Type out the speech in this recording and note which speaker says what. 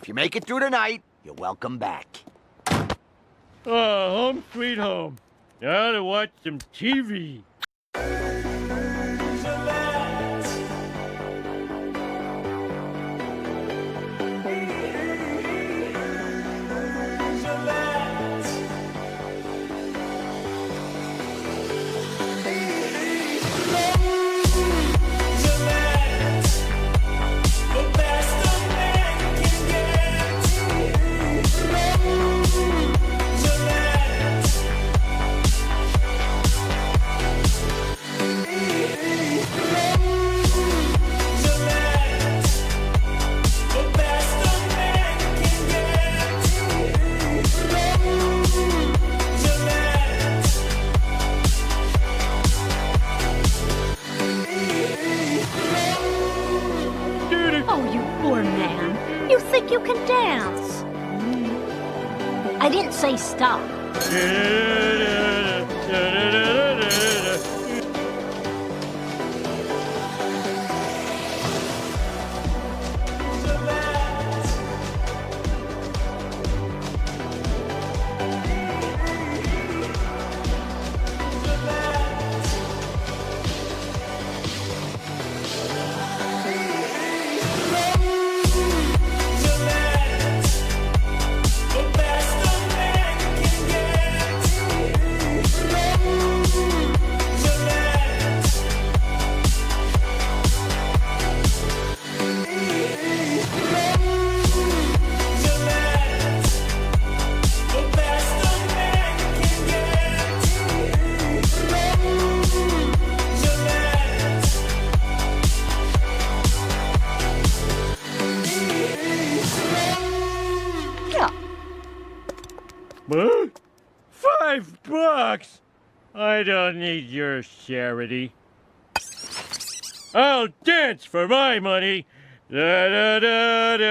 Speaker 1: If you make it through tonight, you're welcome back.
Speaker 2: Oh, home sweet home. Now to watch some TV.
Speaker 3: Oh, you poor man. You think you can dance? I didn't say stop.
Speaker 2: Huh? $5? I don't need your charity. I'll dance for my money. Da da da da.